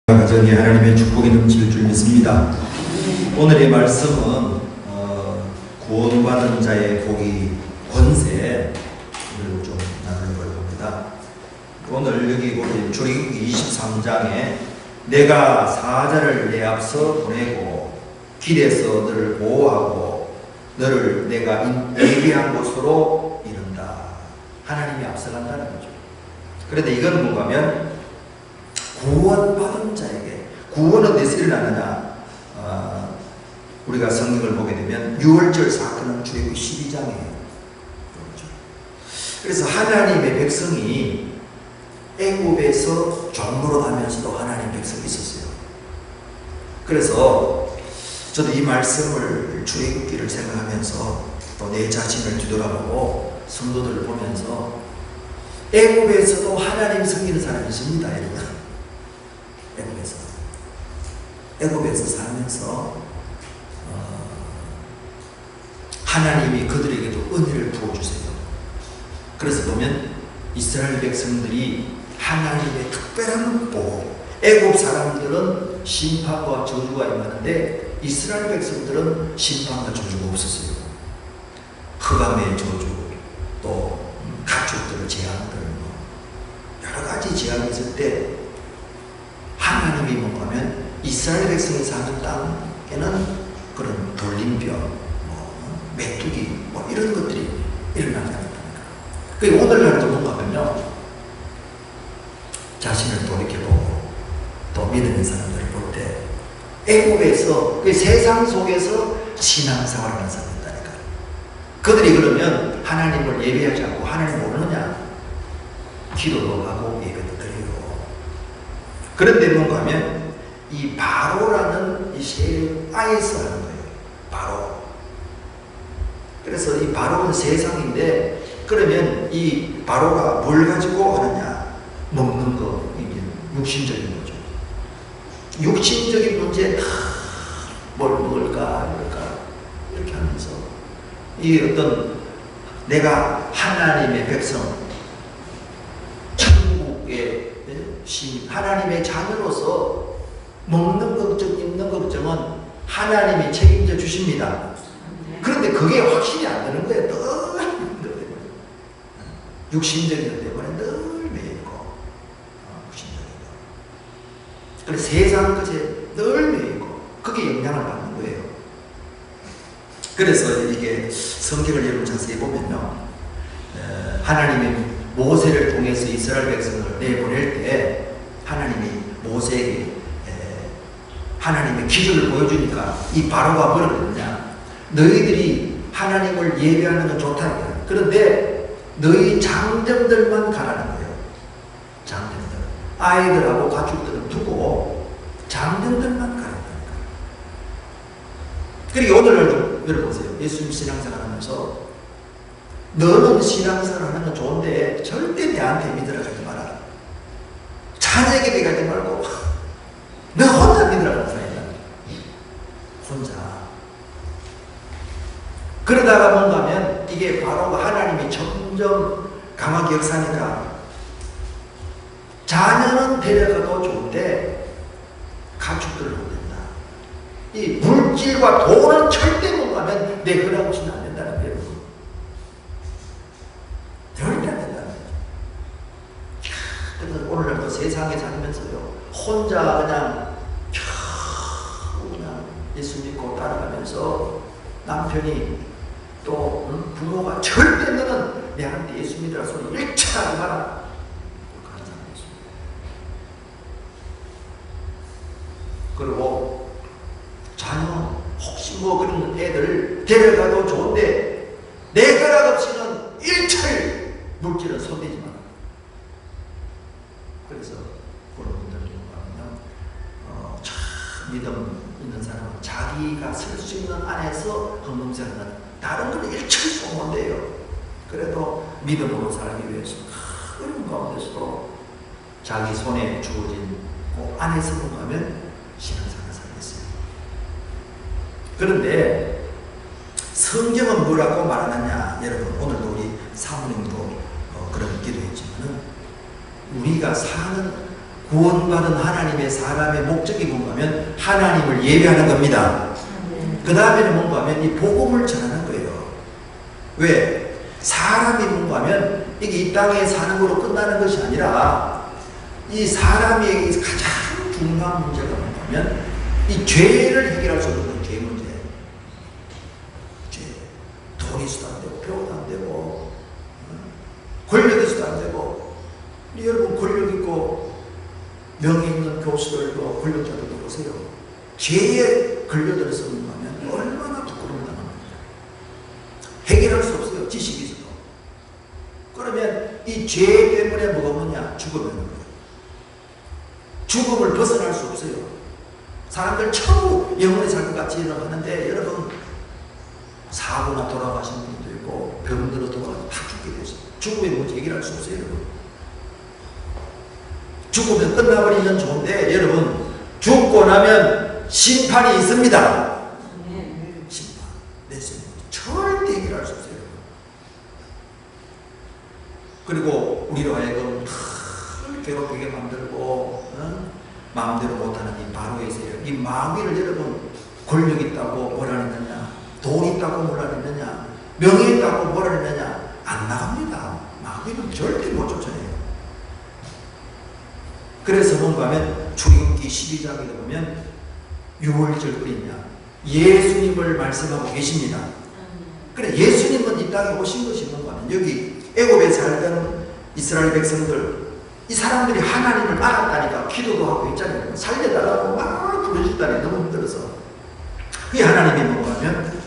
가정에 하나님의 축복이 넘칠 줄 믿습니다. 오늘의 말씀은 구원받은 자의 복이 권세를 좀 나누려고 합니다. 오늘 여기 보면 출애굽기 23장에 내가 사자를 내 앞서 보내고 길에서 너를 보호하고 너를 내가 예비한 곳으로 이른다. 하나님이 앞서간다는 거죠. 그런데 이건 뭔가 하면 구원받은 자에게, 구원은 어디서 일어나느냐? 우리가 성경을 보게 되면 유월절 사건은 출애굽기 12장이에요. 그래서 하나님의 백성이 애굽에서 종로로 가면서도 하나님 백성이 있었어요. 그래서 저도 이 말씀을 출애굽기를 생각하면서 또 내 자신을 뒤돌아보고 성도들을 보면서 애굽에서도 하나님 섬기는 사람이 있습니다, 여러분. 애굽에서 살면서 하나님이 그들에게도 은혜를 부어주세요. 그래서 보면 이스라엘 백성들이 하나님의 특별한 보호, 애굽 사람들은 심판과 저주가 임하는데 이스라엘 백성들은 심판과 저주가 없었어요. 흑암의 저주, 또 가축들 재앙들, 여러 가지 재앙이 있을 때 하나님이 뭔가 하면 이스라엘 백성이 사는 땅에는 그런 돌림병, 메뚜기, 이런 것들이 일어난다는 겁니다. 그리고 오늘날도 뭔가 하면요, 자신을 돌이켜보고 또 믿는 사람들을 볼 때 애굽에서 그 세상 속에서 신앙생활을 하는 사람이 있다니까. 그들이 그러면 하나님을 예배하지 않고 하나님 모르느냐? 기도도 하고 예배도 드리고. 그런데 뭔가 하면 이 바로라는 이 세력 안에서 하는 거예요. 바로. 그래서 이 바로는 세상인데, 그러면 이 바로가 뭘 가지고 하느냐? 먹는 거, 이게 육신적인 거죠. 육신적인 문제, 뭘 먹을까, 이렇게 하면서 이 어떤 내가 하나님의 백성, 천국의 시민, 하나님의 자녀로서 먹는 걱정, 입는 걱정은 하나님이 책임져 주십니다. 그런데 그게 확신이 안 되는 거예요. 늘 육신적인 것 때문에 늘 매이고, 육신적인 것. 그래서 세상 것에 늘 매이고, 그게 영향을 받는 거예요. 그래서 이게 성경을 여러분 자세히 보면요, 하나님이 모세를 통해서 이스라엘 백성을 내보낼 때 하나님이 모세에게 하나님의 기준을 보여주니까 이 바로가 뭐라 그랬느냐? 너희들이 하나님을 예배하는 건 좋다. 그런데 너희 장정들만 가라는 거예요. 장정들. 아이들하고 가축들은 두고 장정들만 가라는 거예요. 그리고 오늘날 여러분 보세요. 예수님 신앙생활 하면서 너는 신앙생활 하는 건 좋은데 절대 내한테 믿으라 가지 마라. 자녀에게 가지 말고 너 혼자 믿으라고 사이다. 혼자. 그러다가 뭔가 하면 이게 바로 하나님이 점점 강하게 역사하니까 자녀는 데려가도 좋은데 가축들을 못 된다. 이 물질과 돈은 절대 못 가면 내 허락 없이는 안 된다는 거예요. 절대 안 된다는 거예요. 그래서 오늘날도 세상에 살면서요, 혼자 그냥 예수 믿고 따라가면서 남편이 또 부모가 절대 너는 내한테 예수 믿으라 소리 1차 하지 마라. 그런 사람이 있습니다. 그리고 자녀 혹시 그런 애들 데려가도 좋은데 내 허락 없이는 1차를 물질은 손대지 마라. 그래서 그런 분들이 보면 참 믿음 있는 사람은 자기가 쓸 수 있는 안에서 헌금생활은 다른 건 일철 소문돼요. 그래도 믿음으로 살기 위해서 그런 가운데서도 자기 손에 주어진 그 안에서 하면 신앙생활을 살겠어요. 그런데 성경은 뭐라고 말하느냐? 여러분, 오늘도 우리 사모님도 그런 기도했지만은 우리가 사는 구원받은 하나님의 사람의 목적이 뭔가 하면 하나님을 예배하는 겁니다. 그 다음에는 뭔가 하면 이 복음을 전하는 거예요. 왜? 사람이 뭔가 하면 이게 이 땅에 사는 거로 끝나는 것이 아니라 이 사람에게 가장 중요한 문제가 뭔가 하면 이 죄를 해결할 수 없는 죄 문제. 죄. 돈이 있어도 안 되고 배우도 안 되고 권력이 있어도 안 되고 여러분 권력 있고 명예 있는 교수들도 권력자들도 보세요. 죄에 걸려들어서 하면 얼마나 부끄러움을 당합니다. 해결할 수 없어요. 지식이 있어도. 그러면 이 죄 때문에 뭐가 뭐냐? 죽음이 오는 거예요. 죽음을 벗어날 수 없어요. 사람들 처우 영원히 살 것 같이 하는데 여러분 사고나 돌아가시는 분도 있고 병들어 돌아가서 다 죽게 되죠. 죽음의 문제 해결할 수 없어요. 여러분. 죽으면 끝나버리면 좋은데 여러분 죽고 나면 심판이 있습니다. 심판. 내 생각 절대 해결할 수 없어요. 그리고 우리로 하여금 괴롭게 만들고 마음대로 못하는 이 바로의 세력, 이 마귀를 여러분 권력 있다고 뭐라 했느냐, 돈 있다고 뭐라 했느냐, 명예 있다고 뭐라 했느냐 안 나갑니다. 마귀는 절대 못 쫓아내요. 그래서 뭔가 하면 출애굽기 12장에 보면 6월절 어린양 예수님을 말씀하고 계십니다. 그래 예수님은 이 땅에 오신 것이 뭔가 하면 여기 애굽에 살던 이스라엘 백성들 이 사람들이 하나님을 알았다니까 기도도 하고 있잖아요. 살려달라고 막 부르셨다니 너무 힘들어서 그 하나님이 뭔가 하면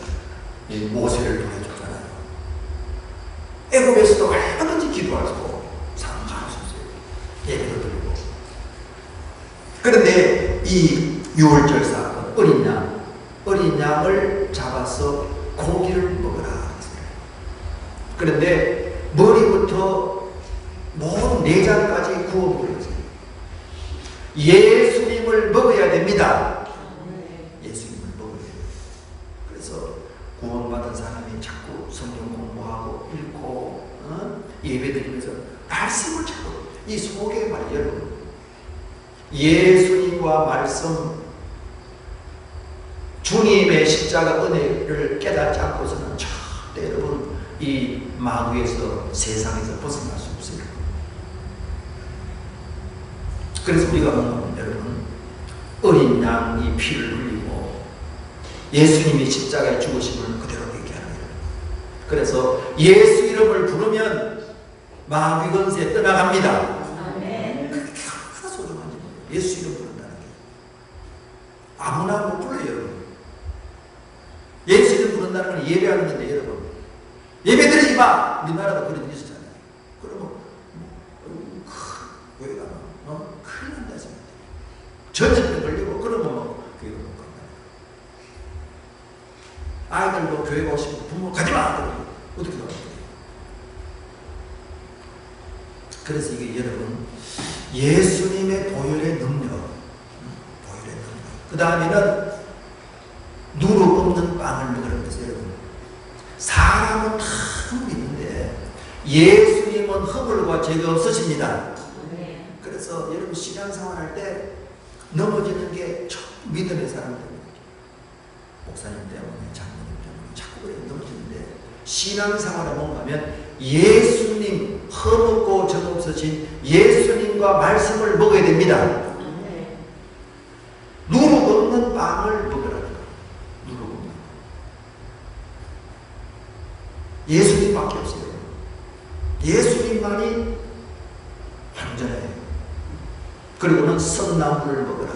모세를 보내줬잖아요. 애굽에서도 얼마든지 기도하고 사랑할 수 있어요. 예배도 드리고. 그런데 이 6월절 사건 어린 양을 잡아서 고기를 먹으라 했어요. 그런데 머리부터 모든 내장까지 구워 먹었어요. 예수님을 먹어야 됩니다. 예수님을 먹어야 돼요. 그래서 구원받은 사람이 자꾸 성경 공부하고 읽고 예배드리면서 말씀을 자꾸 이 속에 말이에요. 여러분 예수님과 말씀 주님의 십자가 은혜를 깨닫지 않고서는 절대 여러분 이 마귀에서 세상에서 벗어날 수 없어요. 그래서 우리가 보면 여러분 어린 양이 피를 흘리고 예수님이 십자가에 죽으심을 그대로 얘기하는 거예요. 그래서 예수 이름을 부르면 마귀 권세 떠나갑니다. 그게 얼마나 소중한지 예수 이름 부른다는 게 아무나 못 불러요. 여러분 예수 이름 부른다는 건 예배하는 건데 여러분 예배 드리지 마! 우리나라도 그런 일 있었잖아요. 그러면 교회 가면 큰일 난다 생각해. 전염병 걸리고 그러면 교회가 못 간다. 아이들도 교회 오시고 부모 가지마! 그러면 어떻게 나와요? 그래서 이게 여러분 예수님의 보혈의 능력 그 다음에는 누룩 없는 빵을 먹으라고 했어요. 여러분 사람은 다 흠이 있는데 예수님은 허물과 죄가 없으십니다. 그래서 여러분 신앙생활 할 때 넘어지는 게 믿음의 사람들입니다. 목사님 때문에 장로님 때문에 자꾸 그래 넘어지는데 신앙생활은 뭔가 하면 예수님 허물고 죄 없으신 예수님과 말씀을 먹어야 됩니다. 누룩 없는 빵을 먹으라니까. 누룩 없는 예수님밖에 없어요. 예수님만이 완전해요. 그리고는 썬나물을 먹으라.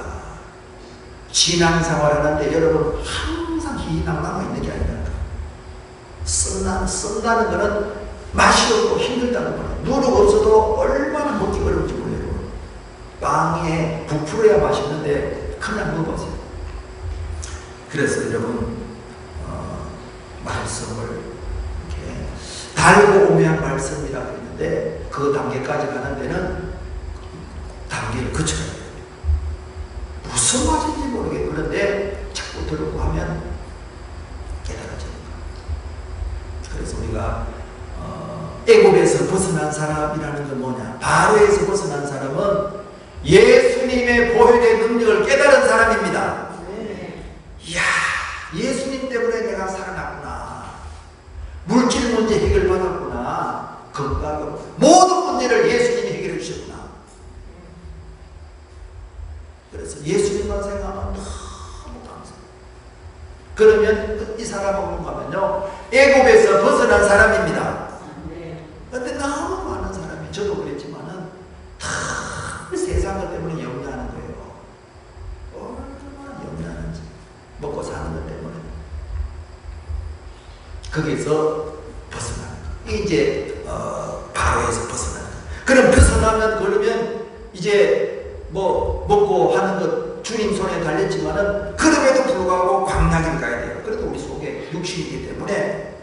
신앙생활 하는데 여러분 항상 희낭남아 있는 게 아니라 썬다는 거는 맛이 없고 힘들다는 거예요. 누룩 없어도 얼마나 먹기 어려운지 몰라요. 빵에 부풀어야 맛있는데 그냥 먹어보세요. 그래서 여러분 말씀을 이렇게 달고 오묘한 말씀이라고 했는데 그 단계까지 가는 데는 단계를 거쳐야 돼요. 무슨 맛인지 모르겠고 그런데 자꾸 들고 하면 깨달아지는 거예요. 그래서 우리가 애굽에서 벗어난 사람이라는 건 뭐냐? 바로에서 벗어난 사람은 예수님의 보혈의 능력을 깨달은 사람입니다. 이야, 예수님 때문에 내가 살아났구나. 물질 문제 해결받았구나. 건강, 모든 문제를 예수님이 해결해 주셨구나. 그래서 예수님만 생각하면 너무 감사해요. 그러면 이 사람은 뭔가 하면요, 애굽에서 벗어난 사람입니다. 그런데 너무 많은 사람이, 저도 그랬지만은 다 세상 때문에 염려하는 거예요. 얼마나 염려하는지, 먹고 사는 것 때문에. 거기서 벗어나는 거예요. 이제 바로에서 벗어나는 거예요. 그럼 벗어나면, 그러면 이제 뭐 먹고 하는 것 주님 손에 달렸지만은, 그럼에도 불구하고 광야길 가야 돼요. 그래도 우리 속에 육신이기 때문에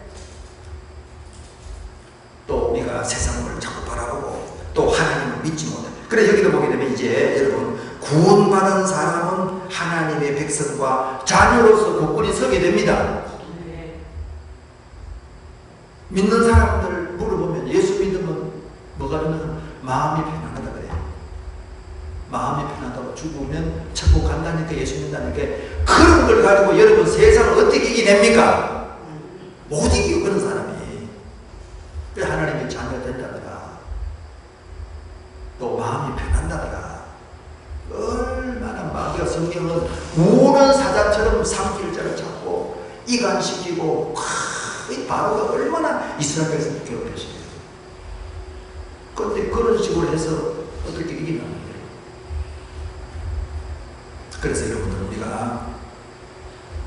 또 우리가 세상을 자꾸 바라보고 또 하나님을 믿지 못해. 그래, 여기도 보게 되면 이제 여러분, 구원받은 사람은 하나님의 백성과 자녀로서 굳건히 서게 됩니다. 믿는 사람들 물어보면, 예수 믿으면 뭐가 되면 마음이 편안하다 그래요. 마음이 편하다고, 죽으면 천국 간다니까, 예수 믿는다니까. 그런 걸 가지고 여러분 세상을 어떻게 이겨냅니까? 못 이기고, 그런 사람이. 하나님의 자녀가 된다더라, 또 마음이 편한다더라. 얼마나 마귀가 성경은 우는 사자처럼 삼킬자를 잡고 이간시키고, 이 바로가 얼마나 이스라엘에서 괴롭혔어요. 그런데 그런 식으로 해서 어떻게 이기나 거예요. 그래서 여러분들, 우리가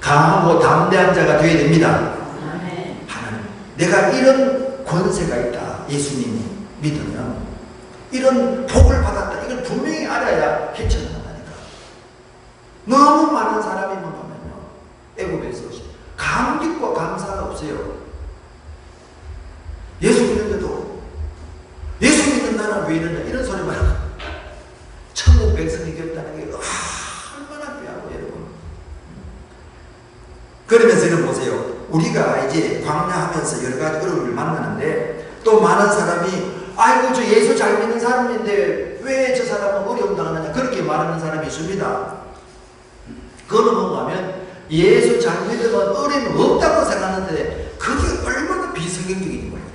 강하고 담대한 자가 되어야 됩니다. 하나님, 내가 이런 권세가 있다, 예수님이 믿으면 이런 복을 받았다, 이걸 분명히 알아야 헤쳐나간다니까. 너무 많은 사람이 뭐냐면요, 애굽에서 감격과 감사가 없어요. 예수 믿는데도 예수 믿는 나라 왜 이러냐, 이런 소리만 하고, 천국 백성이 되었다는 게 얼마나 귀하고, 여러분. 그러면서 여러분 보세요. 우리가 이제 광야하면서 여러 가지 어려움을 만나는데, 또 많은 사람이 아이고 저 예수 잘 믿는 사람인데 왜 저 사람은 어려움 당하느냐, 그렇게 말하는 사람이 있습니다. 그거는 뭔가 하면, 예수 잘 믿으면 어려움이 없다고 생각하는데 그게 얼마나 비성경적인 거예요.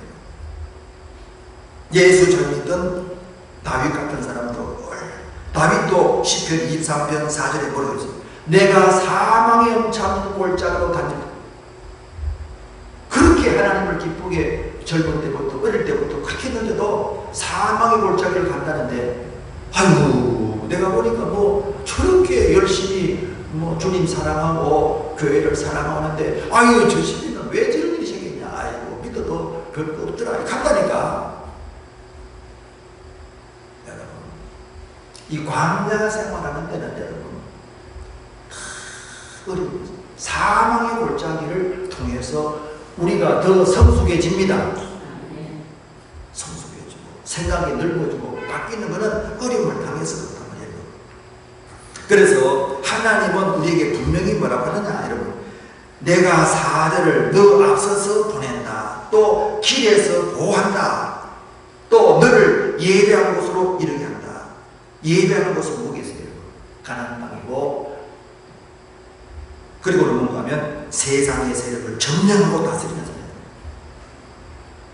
예수 잘 믿던 다윗 같은 사람도, 다윗도 시편 23편 4절에 뭐라고 했어요? 내가 사망의 엄참 골짜기로 다녔다. 그렇게 하나님을 기쁘게 젊은 때부터, 어릴 때부터 그렇게 했는데도 사망의 골짜기를 간다는데, 아이고 내가 보니까 뭐 저렇게 열심히 뭐 주님 사랑하고 교회를 사랑하는데, 아유 저 시민은 왜 저런 일이 생겼냐, 아이고 믿어도 별거 없더라, 간다니까. 여러분, 이 광야 생활하는 데는 여러분 어려운 사망의 골짜기를 통해서 우리가 더 성숙해집니다. 성숙해지고 생각이 넓어지고 바뀌는 것은 어려움을 당해서 그렇단 말이에요. 그래서 하나님은 우리에게 분명히 뭐라고 하느냐, 여러분, 내가 사대를 너 앞서서 보낸다, 또 길에서 보호한다, 또 너를 예배하는 곳으로 이르게 한다. 예배하는 곳은 뭐겠어요? 가나안 땅이고, 그리고는 뭔가 하면 세상의 세력을 점령하고 다스리는 사람.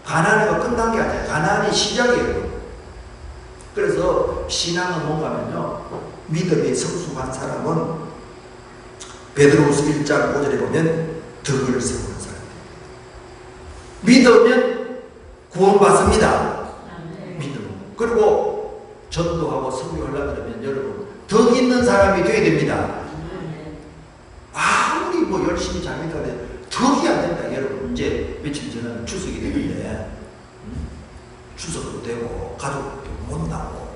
가나안이 끝난 게 아니에요. 가나안이 시작이에요. 그래서 신앙은 뭔가 하면요, 믿음이 성숙한 사람은 베드로후서 1장 5절에 보면 덕을 세우는 사람이에요. 믿으면 구원받습니다. 믿음. 그리고 전도하고 선교하려고 그러면 여러분 덕 있는 사람이 되어야 됩니다. 아무리 뭐 열심히 잘 믿어도 덕이 안 된다. 여러분, 이제 며칠 전에 추석이 되는데, 추석도 되고 가족도 만나고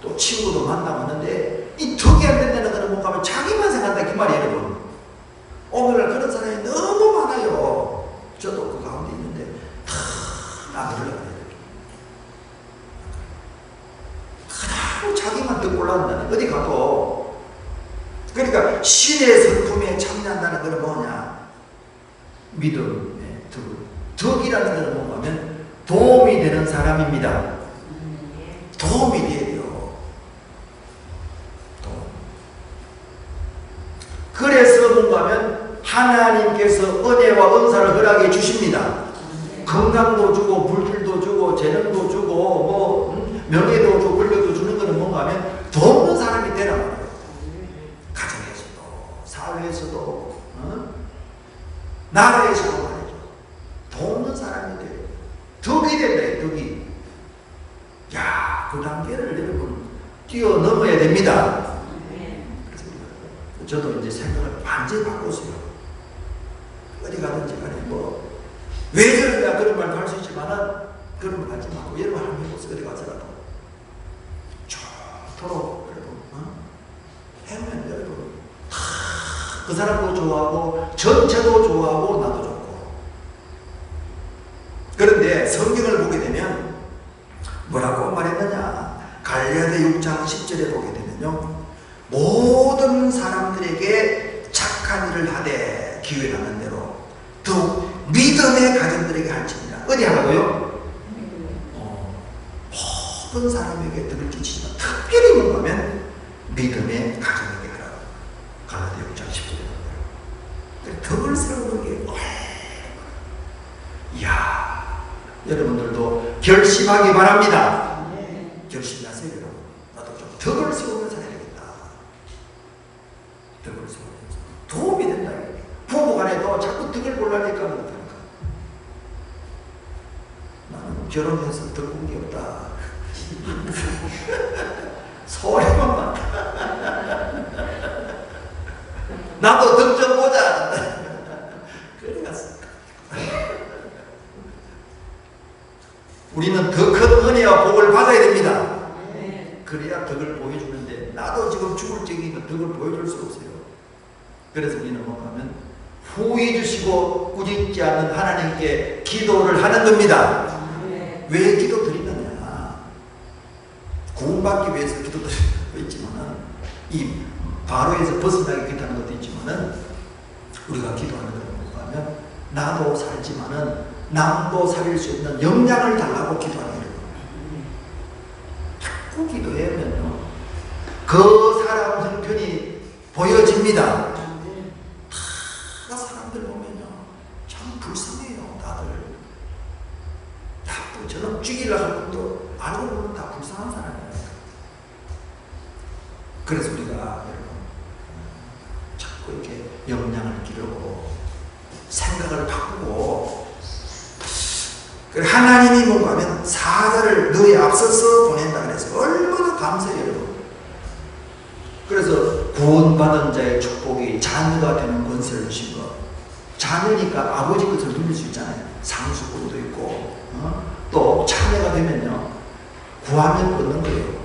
또 친구도 만나고 하는데, 이 덕이 안 된다는 거는 뭔가 하면 자기만 생각한다 그 말이에요. 여러분, 오늘날 그런 사람이 너무 많아요. 저도 그 가운데 있는데 다 나들으려고 해요. 그냥 자기만 덕 올라간다는, 어디 가도. 그러니까 신의 성품에 참여한다는 것은 뭐냐, 믿음의 덕이라는 것은 뭔가 하면 도움이 되는 사람입니다. 도움이 돼야 돼요. 그래서 뭔가 하면 하나님께서 은혜와 은사를 허락해 주십니다. 건강도 주고 물질도 주고 재능도 주고 뭐 명예도 주고 권력도 주는 것은 뭔가 하면 더 없는 사람이 되란 말이에요. 가정에서도 사회에서도 나라에서도 말이죠. 더 없는 사람이 돼요. 덕이 된다. 덕이. 야, 그 단계를 여러분 뛰어넘어야 됩니다. 그래서 저도 이제 생각을 완전히 바꿨어요. 어디 가든지 간에 뭐 왜 저러냐 그런 말도 할 수 있지만은 그런 말 하지 말고 여러분 한번 해보세요. 어디 가서라도 좋도록 여러분 해면 여러분 그 사람도 좋아하고 전체도 좋아하고 나도 좋고. 그런데 성경을 보게 되면 뭐라고 말했느냐, 갈라디아 6장 10절에 보게 되면요, 모든 사람들에게 착한 일을 하되 기회라는 대로 더욱 믿음의 가정들에게 할지니라. 어디 하라고요? 모든 사람에게 덕을 끼치지만 특별히 뭔가면 믿음의 가정에게 하라고. 갈라디아 6장 10절에 덕을 세우는 게 이야, 여러분들도 결심하기 바랍니다. 결심하세요. 여러분. 나도 좀 덕을 세우면 살아야겠다. 덕을 세우면 도움이 된다. 부부간에도 자꾸 덕을 보려니까 못하니까. 나는 결혼해서 덕 본 게 없다. 소리만 많다. 나도 덕 좀 보자. 그래 갔어. 우리는 더 큰 은혜와 복을 받아야 됩니다. 그래야 덕을 보여주는데 나도 지금 죽을 적이니까 덕을 보여줄 수 없어요. 그래서 우리는 뭔가 하면 후회 주시고 꾸짖지 않는 하나님께 기도를 하는 겁니다. 왜 기도 드리느냐, 구원받기 위해서 기도 드리는 것도 있지만 이 바로에서 벗어나기 위한 것도 있지만 우리가 기도하는 것은 뭔가 하면 나도 살지만은 남도 살릴 수 있는 역량을 달라고 기도하는 거예요. 자꾸 기도하면요, 그 사람 형편이 보여집니다. 다 사람들 보면요, 참 불쌍해요. 다들 다 저는 죽이려고 할 것도 알고 보면 다 불쌍한 사람이에요. 그래서 우리가 여러분 자꾸 이렇게 역량을 기르고 생각을 바꾸고, 하나님이 뭔가 하면 사자를 너희 앞서서 보낸다 그래서 얼마나 감사해요, 여러분. 그래서 구원받은 자의 축복이 자녀가 되는 권세를 주신 것. 자녀니까 아버지 것을 누릴 수 있잖아요. 상수권도 있고, 또 자녀가 되면요, 구하면 얻는 거예요.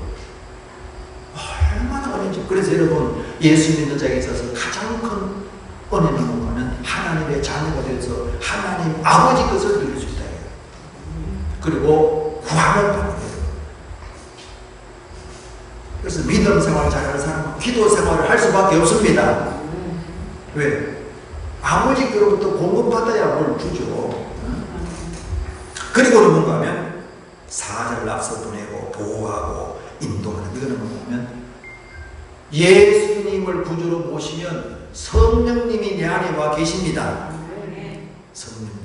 얼마나 은혜인지. 그래서 여러분, 예수 믿는 자에게 있어서 가장 큰 은혜는 뭔가 하면 하나님의 자녀가 되어서 하나님 아버지 것을 누릴 수 있다. 그리고 구함을 받는 거예요. 그래서 믿음 생활을 잘하는 사람은 기도 생활을 할 수밖에 없습니다. 왜? 아버지께로부터 공급받아야 뭘 주죠. 그리고는 뭔가 하면 사자를 앞서 보내고 보호하고 인도하는, 이거는 뭔가 하면 예수님을 구주로 모시면 성령님이 내 안에 와 계십니다. 성령님.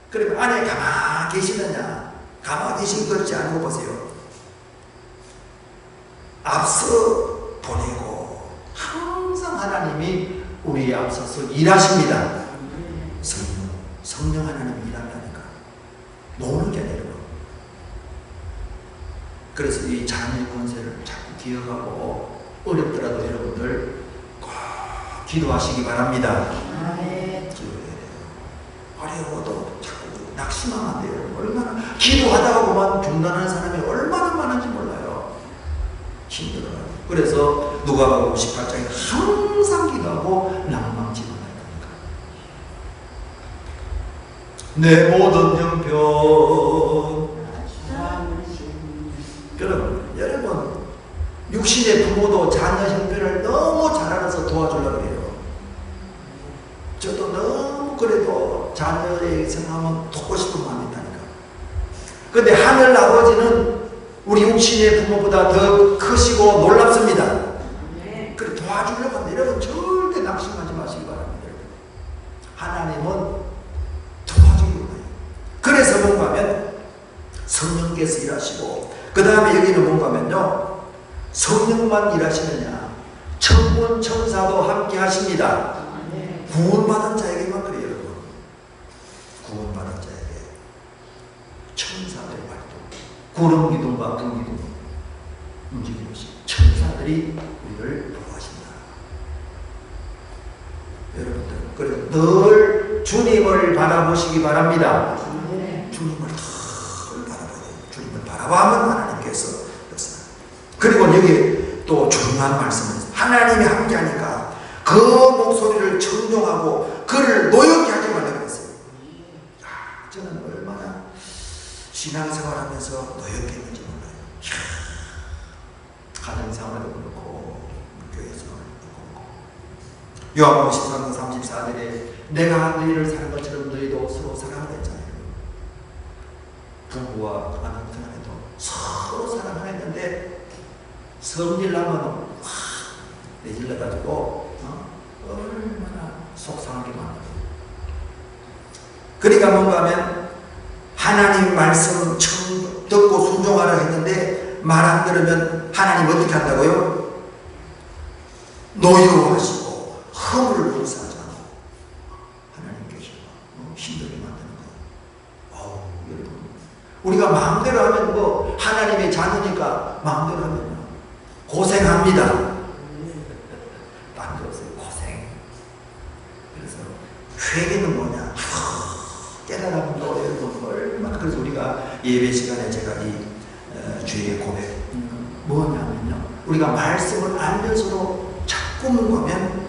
그러면 안에 가만히 계시느냐? 가만히 계신 그렇지 않고 보세요. 앞서 보내고 항상 하나님이 우리에 앞서서 일하십니다. 성령 하나님이 일한다니까. 노는 게 아니라. 그래서 이 자녀의 권세를 자꾸 기억하고 어렵더라도 여러분들 꼭 기도하시기 바랍니다. 어려워도 자꾸 낙심하면 안 돼요. 얼마나 기도하다가 보면 중단하는 사람이 얼마나 많은지 몰라요. 힘들어요. 그래서 누가복음 18장에 항상 기도하고 낭망치 말하니까. 내 모든 형편. 여러분 육신의 부모도 자녀 형편을 너무 잘 알아서 도와주려고 해요. 저도 너무 그래도 자녀의 생각하면 돕고 싶은 마음이 있다니까. 근데 하늘 아버지는 우리 육신의 부모보다 더 크시고 놀랍습니다. 그래 도와주려고 하는데 여러분 낙심하지 마시기 바랍니다. 하나님은 도와주기로 해요. 그래서 뭔가 하면 성령께서 일하시고, 그 다음에 여기는 뭔가 하면요, 성령만 일하시느냐, 천군 천사도 함께 하십니다. 구원받은 자에게만 그래요, 여러분. 구원받은 자에게 천사들의 활동, 구름 기둥과 금 기둥 움직이듯이 천사들이 우리를 보호하신다. 여러분들, 그래서 늘 주님을 바라보시기 바랍니다. 주님을 늘 바라봐야 돼요. 주님을 바라보면 하나님께서 그렇습니다. 그리고 여기 또 중요한 말씀은 하나님이 함께하니까 그 목소리를 청종하고 그를 노엽게 하지 말라고 했어요. 저는 얼마나 신앙생활하면서 노엽게 했는지 몰라요. 가정생활도 그렇고 교회 생활도 그렇고. 요한복음 13장 34절에 내가 너희를 사랑한 것처럼 너희도 서로 사랑하라 했잖아요. 부부와 아내도 서로 사랑하라 했는데 성질나면 확 내질러가지고 얼마나 속상하게 만들어요. 그러니까 뭔가 하면 하나님 말씀 듣고 순종하라 했는데 말 안 들으면 하나님 어떻게 한다고요? 노여워하시고 허물을 용서하지 않고 하나님께서 힘들게 만드는 거예요. 여러분, 우리가 마음대로 하면 뭐 하나님의 자녀니까 마음대로 하면 고생합니다. 딴 게 없어요. 고생. 그래서 회개는 뭐냐? 깨달음도 여러분 얼마나. 그래서 우리가 예배 시간에 제가 이 주의 고백 뭐냐면요, 우리가 말씀을 알면서도 자꾸 뭔가면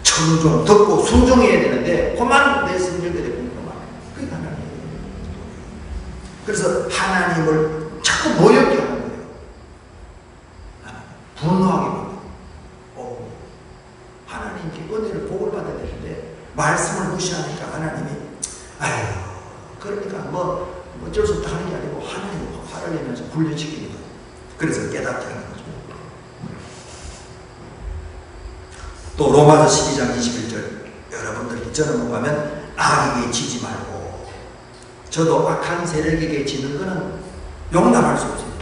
청종 듣고 순종해야 되는데 그만 내 성질대로 공부만. 그게 하나님이에요. 그래서 하나님을 자꾸 모욕게 하는 거예요. 분노하게 만들고, 하나님께 은혜를 복을 받아야 되는데 말씀을 무시하니까 하나님이 아유, 그러니까 뭐 어쩔 수 없다 하는 게 아니고 하나님 화를 내면서 훈련시키는 거예요. 그래서 깨닫게 하는 거죠. 또 로마서 12장 21절, 여러분들 이전에 보면 악에게 지지 말고, 저도 악한 세력에게 지는 거는 용납할 수 없어요.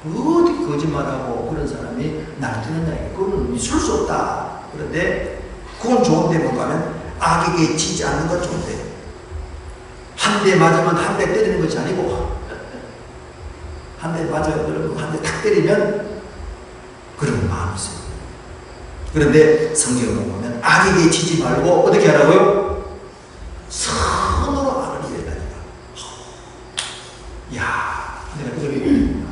어디 거짓말하고 그런 사람이 날뛰느냐, 그건 있을 수 없다. 그런데 그건 좋은데 뭔가 하면 악에게 지지 않는 건 좋은데, 한 대 맞으면 한 대 때리는 것이 아니고, 한 대 맞아요. 여러분, 한 대 탁 때리면 그런 마음이 있어요. 그런데 성경을 보면 악에게 지지 말고 어떻게 하라고요? 선으로 악을 이겨다니까. 야, 내가 그걸 이기는구나.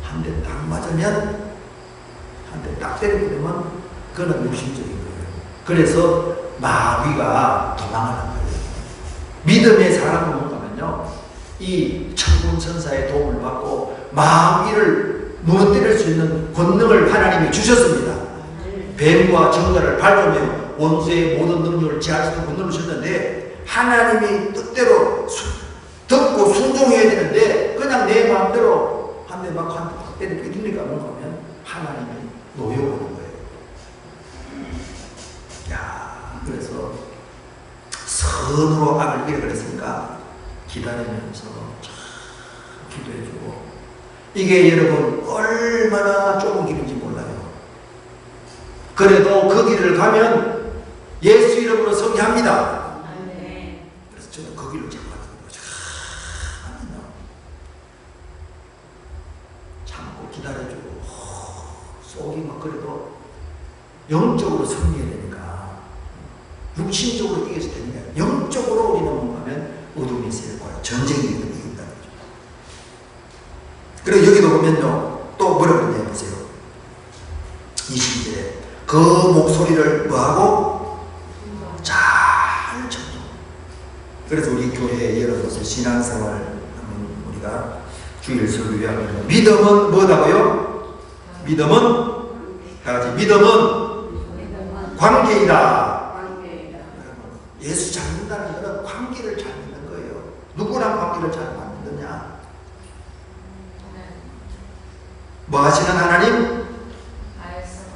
한 대 딱 맞으면, 한 대 딱 때리면 그건 육신적인 거예요. 그래서 마귀가 도망하는 거예요. 믿음의 사람을 보면요, 이 천군천사의 도움을 받고 마귀를 무너뜨릴 수 있는 권능을 하나님이 주셨습니다. 뱀과 정갈을 밟으며 원수의 모든 능력을 제할 수 있는 권능을 주셨는데, 하나님이 뜻대로 듣고 순종해야 되는데 그냥 내 마음대로 한 대 맞고 한 대 막 때리고 이러니까 뭔가 하면 하나님이 노여오는 거예요. 야, 그래서 선으로 악을 이기라 그랬으니까 기다리면서 기도해주고, 이게 여러분 얼마나 좁은 길인지 몰라요. 그래도 그 길을 가면 예수 이름으로 승리합니다. 그래서 저는 그 길을 잡고 가는 거죠. 참고 기다려주고, 속이 막 그래도 영적으로 승리해야 되니까, 육신적으로 이겨서 되니까 영적으로 우리는 뭔가면 어둠이 세력과 전쟁이 이긴다는 거죠. 그리고 여기도 보면요, 또 뭐라고 그러냐 보세요. 20절에 그 목소리를 뭐하고? 잘 청종. 그래서 우리 교회에 여러 곳에 신앙생활 하면 우리가 주일 설교하면 믿음은 뭐다고요? 믿음은 다같이 믿음은 관계이다. 예수 잘 믿는다는 것은 관계를 잘 믿는 거예요. 누구랑 관계를 잘 만드느냐? 뭐 하시는 하나님?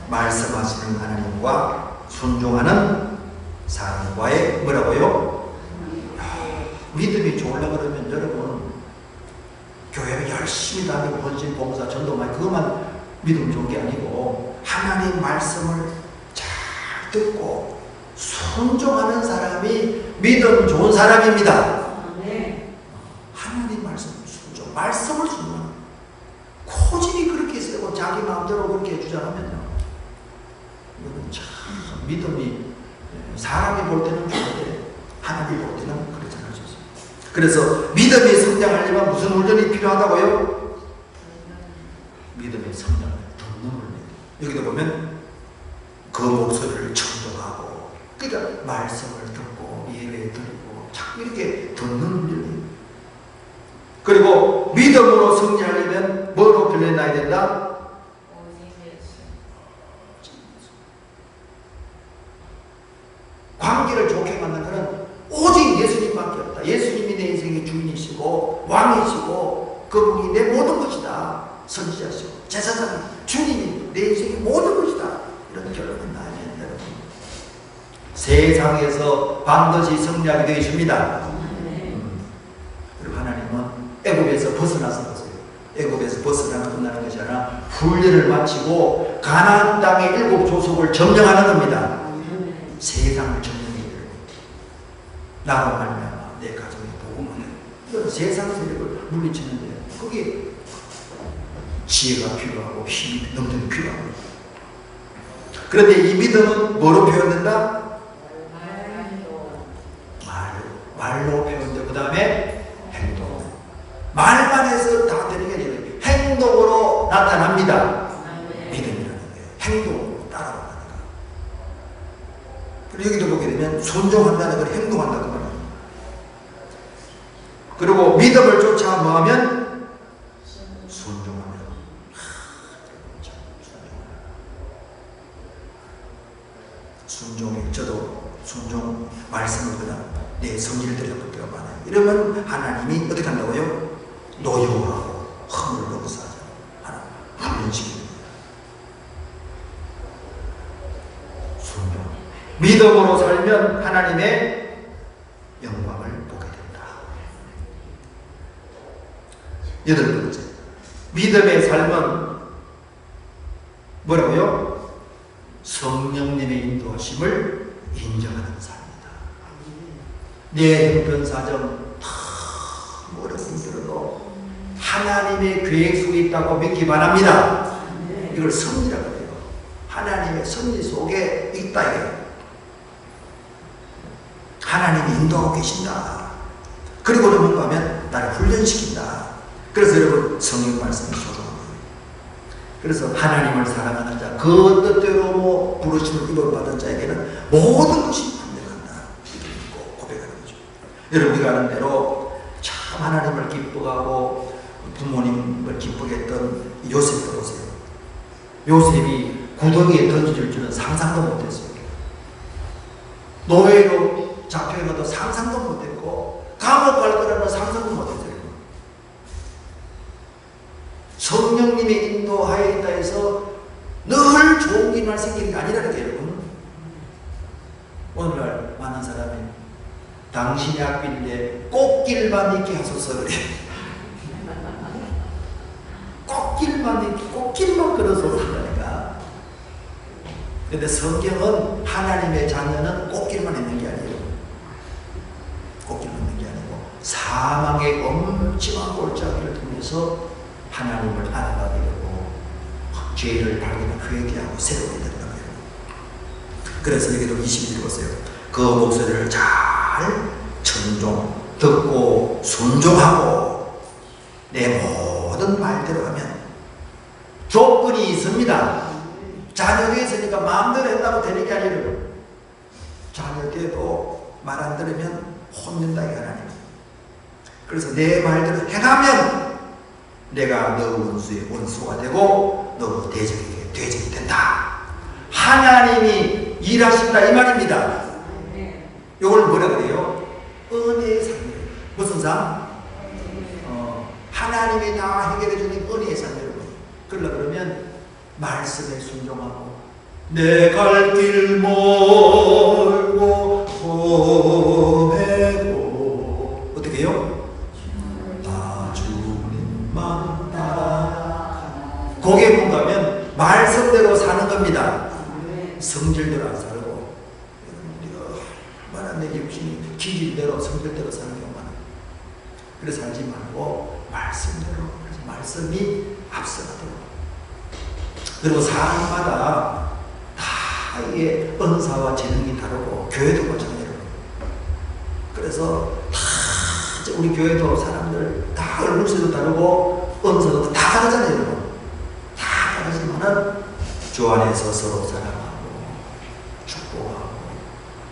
말씀하시는 하나님과 순종하는 사람과의 뭐라고요? 믿음이 좋으려고 그러면 여러분 교회를 열심히 다니고 헌신, 봉사, 전도만 그것만 믿음 좋은 게 아니고 하나님 말씀을 잘 듣고 순종하는 사람이 믿음 좋은 사람입니다. 하나님 말씀 순종, 말씀을 순종하는 고집이 그렇게 세고 자기 마음대로 그렇게 해주자면요 이거는 참 믿음이 사람이 볼 때는 좋은데 하나님이 볼 때는 그렇지 않을 수 있습니다. 그래서 믿음이 성장하려면 무슨 훈련이 필요하다고요? 믿음의 성장을 듣는 훈련. 여기도 보면 그 목소리를 청종하고 그러니까 말씀을 듣고 예배 드리고 자꾸 이렇게 듣는 훈련이에요. 그리고 믿음으로 승리하려면 뭐로 변해놔야 된다? 관계를 좋게 만든 것은 오직 예수님밖에 없다. 예수님이 내 인생의 주인이시고 왕이시고 그분이 내 모든 것이다. 선지자시고 제사장 주님이 내 인생의 모든 것이다. 이런 결론을 나면 여러분 세상에서 반드시 승리하게 되어 있습니다. 그리고 하나님은 애굽에서 벗어나서 보세요. 애굽에서 벗어나는 끝나는 것이 아니라 훈련을 마치고 가나안 땅의 7 족속을 점령하는 겁니다. 세상을 점령해야 돼요. 나로 말미암아 내 가정이 복음을 해요. 이건 세상 세력을 물리치는데 거기에 지혜가 필요하고 힘이 넘치는 필요하고. 그런데 이 믿음은 뭐로 표현된다? 말로 표현되고 그 다음에 행동. 말만 해서 다 되는 게 아니라 행동으로 나타납니다. 믿음이라는 게 행동으로 따라간다는 거. 그리고 여기도 보게 되면 순종한다는 걸 행동한다는 말이에요. 그리고 믿음을 쫓아 뭐하면 순종하면 순종이 저도 순종 말씀을 그냥 내 성질을 들여볼 때가 많아요. 이러면 하나님이 어떻게 한다고요? 노여워하고 허물을 넘어서하죠. 하나님 훈련시킵니다. 순종. 믿음으로 살면 하나님의 영광을 보게 된다. 8번째. 믿음의 삶은 뭐라고요? 성령님의 인도하심을 인정하는 삶입니다. 내 형편사정 다 뭐라고 힘들어도 하나님의 계획 속에 있다고 믿기 바랍니다. 이걸 섭리라고 해요. 하나님의 섭리 속에 있다 이거예요. 하나님이 인도하고 계신다. 그리고 뭔가 하면 나를 훈련시킨다. 그래서 여러분 성령 말씀을 소중합니다. 그래서 하나님을 사랑하는 자, 그 뜻대로 뭐 부르심을 입어받은 자에게는 모든 것이 합력한다. 이렇게 믿고 고백하는 거죠. 여러분 우리가 아는 대로 참 하나님을 기뻐하고 부모님을 기쁘게 했던 요셉을 보세요. 요셉이 구덩이에 던져질 줄은 상상도 못했어요. 노예로 잡혀가도 상상도 못했고 감옥 갈 거라는 상상도 못했어요. 성령님의 인도하에 있다 해서 늘 좋은 일만 생기는 게 아니라는 게 여러분. 오늘날 많은 사람이 당신의 앞길에 꽃길만 있게 하소서 그래. 꽃길만 있게, 꽃길만 걸어서 산다니까. 근데 성경은 하나님의 자녀는 꽃길만 있는 게 아니에요. 꽃길만 있는 게 아니고 사망의 엄청난 골짜기를 통해서 하나님을 알아가게 되고 죄를 발견하고 회개하고 새롭게 된다는 거예요. 그래서 여기도 21절 보세요. 그 목소리를 잘 청종, 듣고 순종하고 내 모든 말대로 하면 조건이 있습니다. 자녀가 있으니까 마음대로 했다고 되는 게 아니에요. 자녀들도 말 안 들으면 혼낸다 이 하나님. 그래서 내 말대로 해가면 내가 너 원수의 원수가 되고 너 대적에게 대적이 된다. 하나님이 일하신다 이 말입니다. 이걸 뭐라 그래요? 은혜의 삶이에요. 무슨 삶? 하나님이 다 해결해 주는 은혜의 삶 여러분. 그러려면 말씀에 순종하고 내 갈 길 멀고 험해도 어떻게 해요? 나 주님만 따라. 그게 뭔가면 말씀대로 사는 겁니다. 성질대로 안 살고, 우리가 얼마나 내 육신이 기질대로 성질대로 사는 경우가 많아요. 그래서 살지 말고 말씀대로, 말씀이 앞서가도록. 그리고 사람마다 다 이게 은사와 재능이 다르고, 교회도 마찬가지로. 그래서 다 우리 교회도 사람들 다 얼굴색도 다르고 은사도 다 다르잖아요, 여러분. 다 다르지만은 주 안에서 서로 사랑하고 축복하고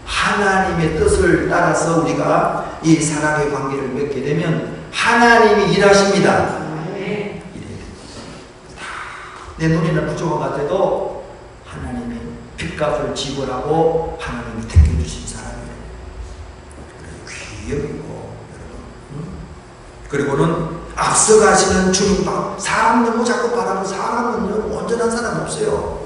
하나님의 뜻을 따라서 우리가 이 사랑의 관계를 맺게 되면 하나님이 일하십니다. 내 눈에는 부족한 것 같아도 하나님이 빚값을 지불하고 하나님이 택해주신 사람이에요. 귀여이고, 여러분. 그리고는 앞서가시는 주님, 사람 너무 자꾸 바라고, 사람은 온전한 사람 없어요.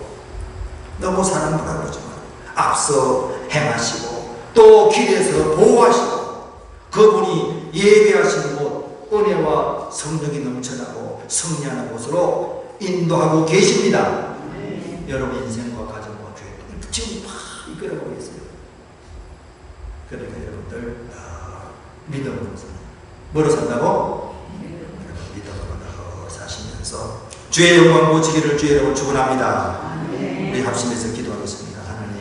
너무 사람 바라보지 마요. 앞서 행하시고 또 길에서 보호하시고, 그분이 예배하시는 곳, 은혜와 성령이 넘쳐나고 승리하는 곳으로 인도하고 계십니다. 여러분 인생과 가정과 교회 지금 막 이끌어가고 있어요. 그러니까 여러분들 믿음으로 산다. 뭐로 산다고? 믿음으로 사시면서 주의 영광 보시기를 주의 이름으로 축원합니다. 우리 합심해서 기도하겠습니다. 하나님,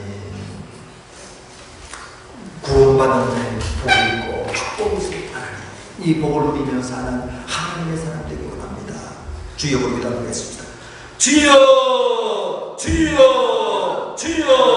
구원받는 자의 복이 있고 축복이 있습니다. 하나님, 이 복을 누리며 사는 하나님의 사람 되기 원합니다. 주여, 기도하겠습니다. 주여, 주여, 주여.